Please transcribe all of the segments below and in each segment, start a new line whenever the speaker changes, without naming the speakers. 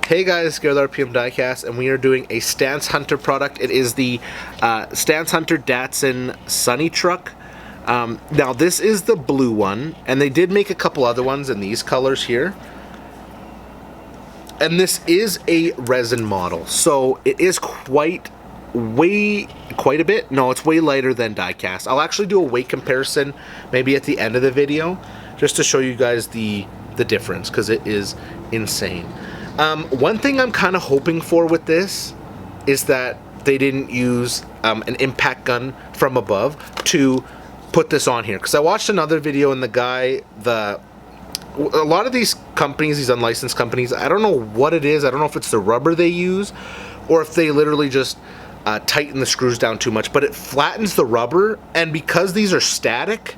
Hey guys, Garrett RPM Diecast, and we are doing a Stance Hunter product. It is the Stance Hunter Datsun Sunny Truck. Now this is the blue one, and they did make a couple other ones in these colors here. And this is a resin model, so it is quite a bit. No, it's way lighter than Diecast. I'll actually do a weight comparison maybe at the end of the video, just to show you guys the difference, because it is insane. One thing I'm kind of hoping for with this is that they didn't use an impact gun from above to put this on here. Because I watched another video and a lot of these companies, these unlicensed companies, I don't know what it is. I don't know if it's the rubber they use or if they literally just tighten the screws down too much. But it flattens the rubber, and because these are static,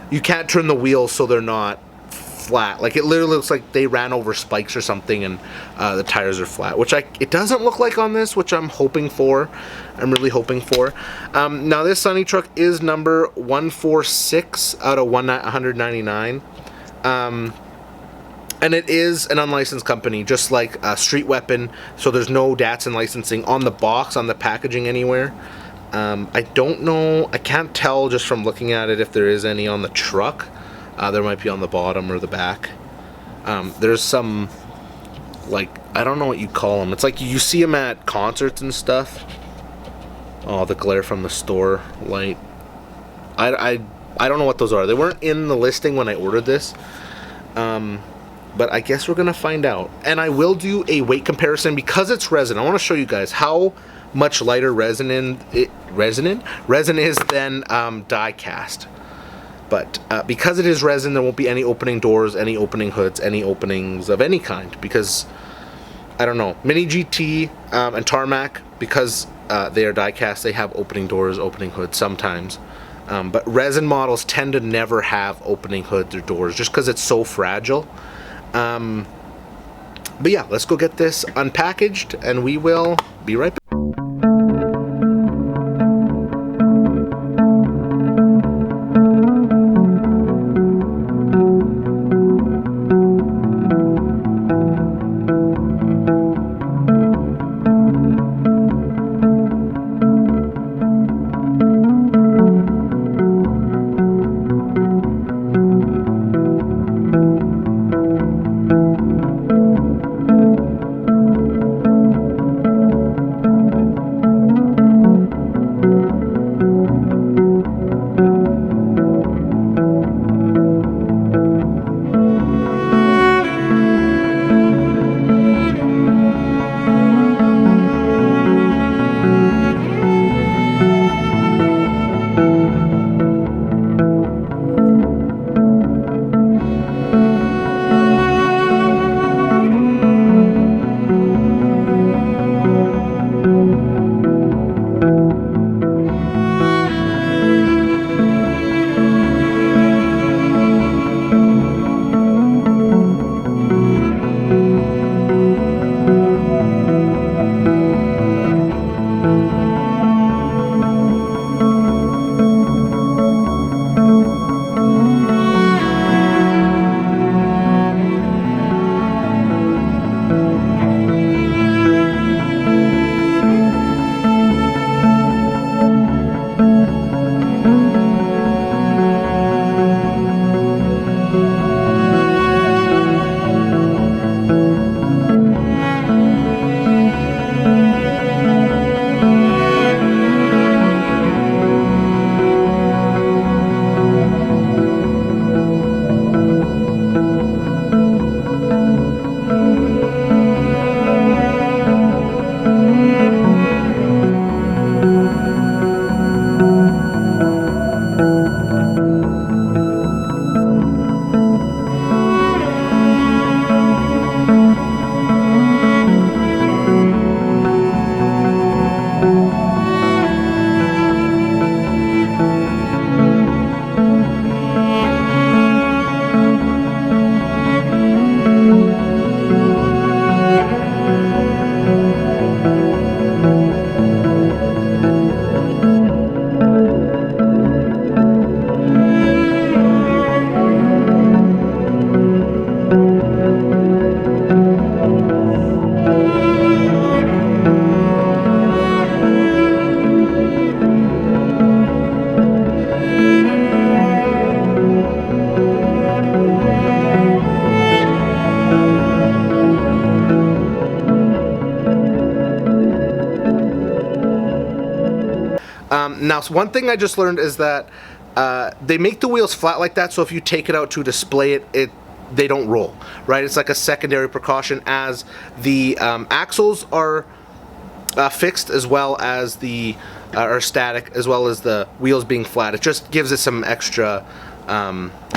you can't turn the wheels so they're not flat. Like, it literally looks like they ran over spikes or something and the tires are flat, which it doesn't look like on this, which I'm hoping for. I'm really hoping for. Now this Sunny Truck is number 146 out of 199. And it is an unlicensed company, just like Street Weapon, so there's no Datsun licensing on the box, on the packaging anywhere. I don't know, I can't tell just from looking at it if there is any on the truck. There might be on the bottom or the back. There's some, like, I don't know what you call them. It's like you see them at concerts and stuff. Oh, the glare from the store light. I don't know what those are. They weren't in the listing when I ordered this. But I guess we're going to find out. And I will do a weight comparison because it's resin. I want to show you guys how much lighter resin is than Diecast. But because it is resin, there won't be any opening doors, any opening hoods, any openings of any kind. Because, I don't know, Mini GT and Tarmac, because they are die-cast, they have opening doors, opening hoods sometimes. But resin models tend to never have opening hoods or doors just because it's so fragile. But yeah, let's go get this unpackaged and we will be right back. Now, so one thing I just learned is that they make the wheels flat like that, so if you take it out to display it, they don't roll, right? It's like a secondary precaution, as the axles are fixed, as well as the or static, as well as the wheels being flat. It just gives it some extra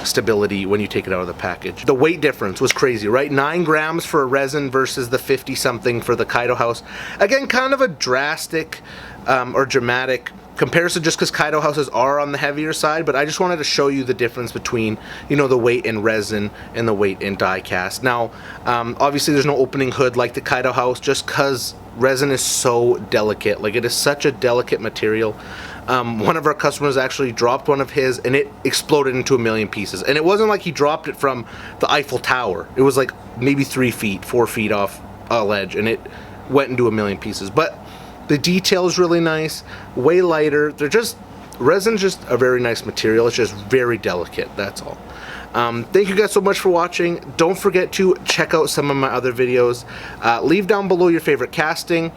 stability when you take it out of the package. The weight difference was crazy, right? 9 grams for a Resin versus the 50 something for the Kaido House. Again, kind of a drastic or dramatic comparison, just because Kaido houses are on the heavier side, but I just wanted to show you the difference between, you know, the weight in Resin and the weight in die-cast. Now, obviously there's no opening hood like the Kaido house, just because Resin is so delicate. Like, it is such a delicate material. One of our customers actually dropped one of his and it exploded into 1,000,000 pieces. And it wasn't like he dropped it from the Eiffel Tower. It was like maybe 3 feet, 4 feet off a ledge, and it went into 1,000,000 pieces. But the detail is really nice, way lighter. Resin's just a very nice material. It's just very delicate, that's all. Thank you guys so much for watching. Don't forget to check out some of my other videos. Leave down below your favorite casting,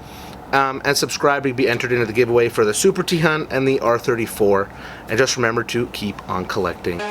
and subscribe to be entered into the giveaway for the Super T Hunt and the R34. And just remember to keep on collecting.